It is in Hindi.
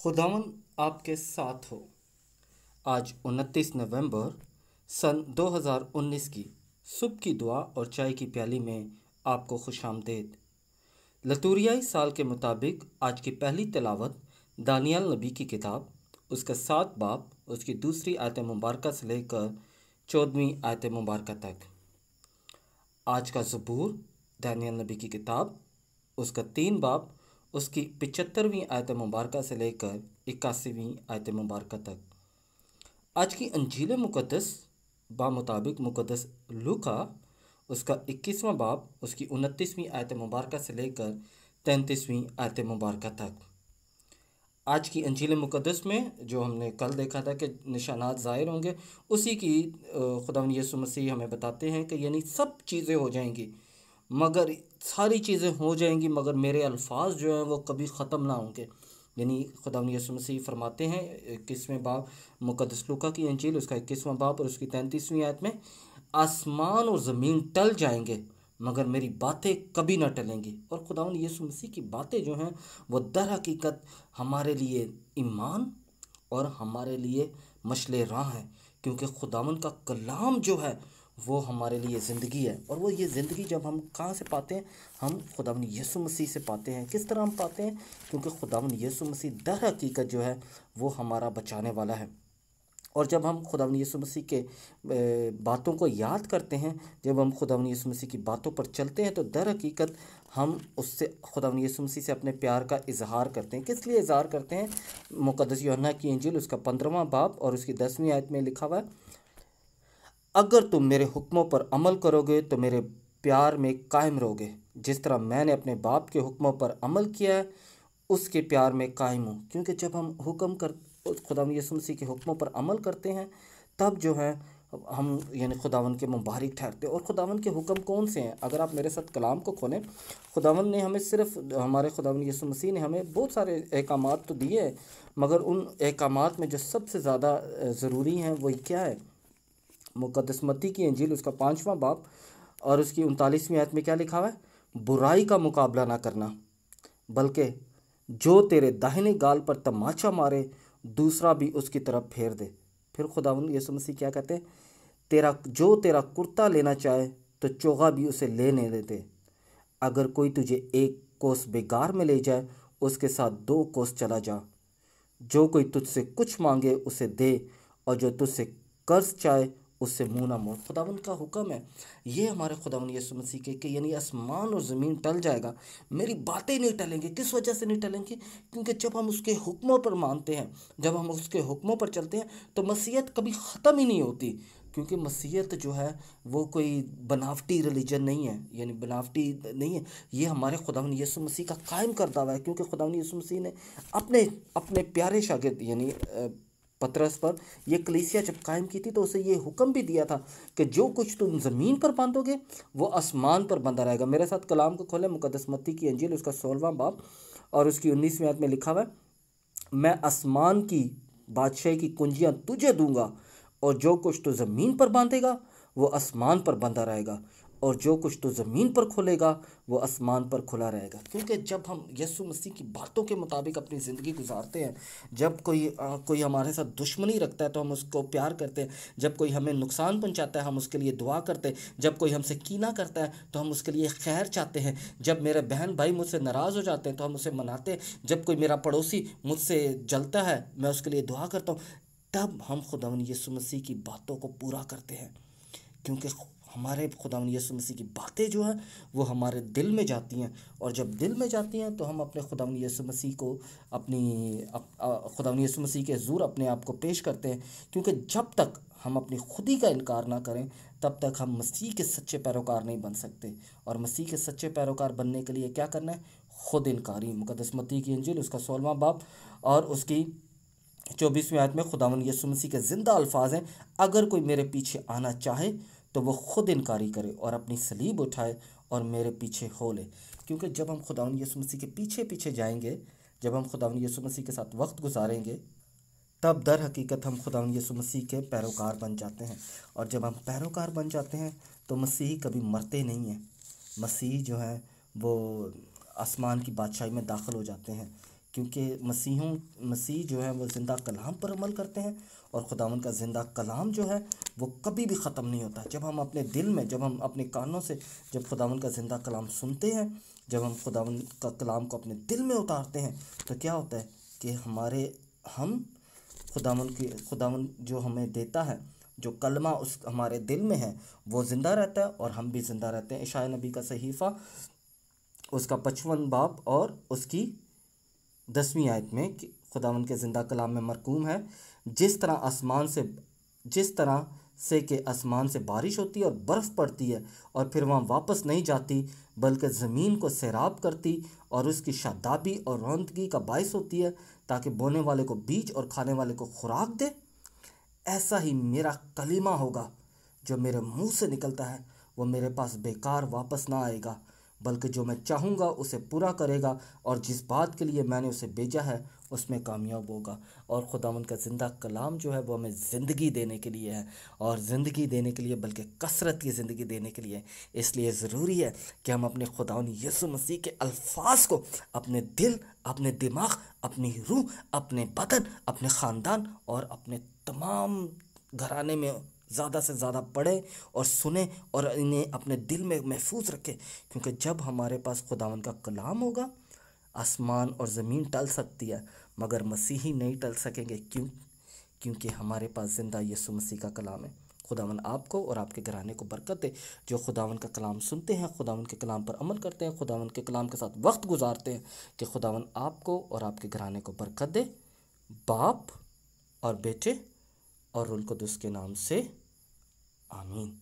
खुदावन आपके साथ हो। आज 29 नवंबर सन 2019 की सुबह की दुआ और चाय की प्याली में आपको खुशामदीद। लतूरियाई साल के मुताबिक आज की पहली तिलावत दानियल नबी की किताब उसका 7 बाब उसकी दूसरी आयत मुबारक से लेकर 14वीं आयत मुबारक तक। आज का ज़बूर दानियल नबी की किताब उसका 3 बाब उसकी 75वीं आयत मुबारक से लेकर 81वीं आयत मुबारक तक। आज की अंजील मुक़द्दस बामुताबिक मुक़द्दस लूका उसका 21वां बाब उसकी 29वीं आयत मुबारक से लेकर 33वीं आयत मुबारक तक। आज की अंजील मुक़द्दस में जो हमने कल देखा था कि निशानात ज़ाहिर होंगे, उसी की खुदावंद यीशु मसीह हमें बताते हैं कि यानी सब चीज़ें हो जाएंगी, मगर सारी चीज़ें हो जाएंगी मगर मेरे अल्फाज जो हैं वो कभी ख़त्म ना होंगे। यानी खुदावंद यीशु मसीह फरमाते हैं 21वें बाब मुक़द्दस लूका की अंजील उसका 21वां बाब और उसकी 33वीं आयत में, आसमान और ज़मीन टल जाएंगे मगर मेरी बातें कभी ना टलेंगी। और खुदावंद यीशु मसीह की बातें जो हैं वो दर हकीकत हमारे लिए ईमान और हमारे लिए मशले राह हैं, क्योंकि खुदावंद का कलाम जो है वो हमारे लिए ज़िंदगी है। और वो ये ज़िंदगी जब हम कहाँ से पाते हैं, हम खुदावंद यीशु मसीह से पाते हैं। किस तरह हम पाते हैं? क्योंकि खुदावंद यीशु मसीह दर हकीकत जो है वो हमारा बचाने वाला है। और जब हम खुदावंद यीशु मसीह के बातों को याद करते हैं, जब हम खुदावंद यीशु मसीह की बातों पर चलते हैं, तो दर हकीकत हम उससे खुदावंद यीशु मसीह से अपने प्यार का इजहार करते हैं। किस लिए इजहार करते हैं? मुक़द्दस यूहन्ना की इंजील उसका 15वां बाब और उसकी 10वीं आयत में लिखा हुआ है, अगर तुम मेरे हुक्मों पर अमल करोगे तो मेरे प्यार में कायम रहोगे, जिस तरह मैंने अपने बाप के हुक्मों पर अमल किया है उसके प्यार में कायम हूँ। क्योंकि जब हम खुदावंद यीशु मसीह के हुक्मों पर अमल करते हैं, तब जो है हम यानी खुदावंद के मुबारक ठहरते हैं। और खुदावंद के हुक्म कौन से हैं? अगर आप मेरे साथ कलाम को खोलें, खुदावंद ने हमें सिर्फ हमारे खुदावंद यीशु मसीह ने हमें बहुत सारे अहकामात तो दिए हैं, मगर उन अहकामात में जो सबसे ज़्यादा ज़रूरी हैं वो क्या है? मुक़द्दस मत्ती की इंजील उसका 5वां बाब और उसकी 39वीं आयत में क्या लिखा हुआ है? बुराई का मुकाबला ना करना, बल्कि जो तेरे दाहिने गाल पर तमाचा मारे दूसरा भी उसकी तरफ फेर दे। फिर खुदावंद यीशु मसीह क्या कहते हैं? तेरा कुर्ता लेना चाहे तो चोगा भी उसे लेने दे। अगर कोई तुझे 1 कोस बेगार में ले जाए, उसके साथ 2 कोस चला जा। जो कोई तुझसे कुछ मांगे उसे दे, और जो तुझसे कर्ज चाहे उससे मुंह ना मोड़। खुदावंद का हुक्म है ये हमारे खुदावंद यीशु मसीह के कि यानी आसमान और ज़मीन टल जाएगा, मेरी बातें नहीं टलेंगी। किस वजह से नहीं टलेंगी? क्योंकि जब हम उसके हुक्मों पर मानते हैं, जब हम उसके हुक्मों पर चलते हैं, तो मसीहत कभी ख़त्म ही नहीं होती। क्योंकि मसीहत जो है वो कोई बनावटी रिलीजन नहीं है, यानी बनावटी नहीं है, ये हमारे खुदावंद यीशु मसीह का कायम करदा हुआ है। क्योंकि खुदावंद यीशु मसीह ने अपने अपने प्यारे शागिर्द यानी पतरस पर ये कलीसिया जब कायम की थी, तो उसे ये हुक्म भी दिया था कि जो कुछ तुम ज़मीन पर बांधोगे वो आसमान पर बंधा रहेगा। मेरे साथ कलाम को खोलें, मुक़द्दस मत्ती की अंजील उसका 16वां बाब और उसकी 19वीं आयत में लिखा हुआ है, मैं आसमान की बादशाही की कुंजियाँ तुझे दूंगा, और जो कुछ तू ज़मीन पर बांधेगा वो आसमान पर बंधा रहेगा, और जो कुछ तू ज़मीन पर खोलेगा वो आसमान पर खुला रहेगा। क्योंकि जब हम यीशु मसीह की बातों के मुताबिक अपनी ज़िंदगी गुजारते हैं, जब कोई हमारे साथ दुश्मनी रखता है तो हम उसको प्यार करते हैं, जब कोई हमें नुकसान पहुंचाता है हम उसके लिए दुआ करते हैं, जब कोई हमसे कीना करता है तो हम उसके लिए खैर चाहते हैं, जब मेरे बहन भाई मुझसे नाराज़ हो जाते हैं तो हम उसे मनाते हैं, जब कोई मेरा पड़ोसी मुझसे जलता है मैं उसके लिए दुआ करता हूँ, तब हम खुदावंद यीशु मसीह की बातों को पूरा करते हैं। क्योंकि हमारे खुदावंद यीशु मसीह की बातें जो हैं वो हमारे दिल में जाती हैं, और जब दिल में जाती हैं तो हम अपने खुदावंद यीशु मसीह को खुदावंद यीशु मसीह के हुज़ूर अपने आप को पेश करते हैं। क्योंकि जब तक हम अपनी खुदी का इनकार ना करें, तब तक हम मसीह के सच्चे पैरोकार नहीं बन सकते। और मसीह के सच्चे पैरोकार बनने के लिए क्या करना है? खुद इनकारी। मुक़द्दस मत्ती की इंजील उसका 16वां बाब और उसकी 24वीं आयत में खुदावंद यीशु मसीह के ज़िंदा अल्फाज हैं, अगर कोई मेरे पीछे आना चाहे तो वो खुद इनकारी करे और अपनी सलीब उठाए और मेरे पीछे हो ले। क्योंकि जब हम खुदावंद यीशु मसीह के पीछे पीछे जाएंगे, जब हम खुदावंद यीशु मसीह के साथ वक्त गुजारेंगे, तब दर हकीकत हम खुदावंद यीशु मसीह के पैरोकार बन जाते हैं। और जब हम पैरोकार बन जाते हैं तो मसीह कभी मरते नहीं हैं। मसीह जो है वो आसमान की बादशाही में दाखिल हो जाते हैं। क्योंकि मसीह जो है वो ज़िंदा कलाम पर अमल करते हैं, और खुदावंद का ज़िंदा कलाम जो है वो कभी भी ख़त्म नहीं होता। जब हम अपने दिल में, जब हम अपने कानों से जब खुदावंद का ज़िंदा कलाम सुनते हैं, जब हम खुदावंद का कलाम को अपने दिल में उतारते हैं, तो क्या होता है कि हम खुदावंद जो हमें देता है, जो कलमा उस हमारे दिल में है, वो ज़िंदा रहता है और हम भी ज़िंदा रहते हैं। इशाया नबी का सहीफ़ा उसका 55 बाब और उसकी 10वीं आयत में खुदावंद के ज़िंदा कलाम में मरकूम है, जिस तरह से कि आसमान से बारिश होती है और बर्फ़ पड़ती है और फिर वहाँ वापस नहीं जाती, बल्कि ज़मीन को सैराब करती और उसकी शादाबी और रौनदगी का बायस होती है, ताकि बोने वाले को बीज और खाने वाले को खुराक दे, ऐसा ही मेरा कलीमा होगा जो मेरे मुंह से निकलता है। वो मेरे पास बेकार वापस ना आएगा, बल्कि जो मैं चाहूँगा उसे पूरा करेगा, और जिस बात के लिए मैंने उसे भेजा है उसमें कामयाब होगा। और खुदावंद का ज़िंदा कलाम जो है वो हमें ज़िंदगी देने के लिए है, और ज़िंदगी देने के लिए, बल्कि कसरत की ज़िंदगी देने के लिए। इसलिए ज़रूरी है कि हम अपने खुदावंद यीशु मसीह के अल्फाज को अपने दिल, अपने दिमाग, अपनी रूह, अपने बदन, अपने ख़ानदान और अपने तमाम घराने में ज़्यादा से ज़्यादा पढ़ें और सुने, और इन्हें अपने दिल में महफूज रखें। क्योंकि जब हमारे पास खुदावंद का कलाम होगा, आसमान और ज़मीन टल सकती है, मगर मसीही नहीं टल सकेंगे। क्योंकि हमारे पास ज़िंदा यीशु मसीह का कलाम है। खुदावंद आपको और आपके घराने को बरकत दे। जो खुदावंद का कलाम सुनते हैं, खुदावंद के कलाम पर अमल करते हैं, खुदावंद के कलाम के साथ वक्त गुजारते हैं, कि खुदावंद आपको और आपके घराने को बरकत दे। बाप और बेटे और रूल कुदस के नाम से, आमीन।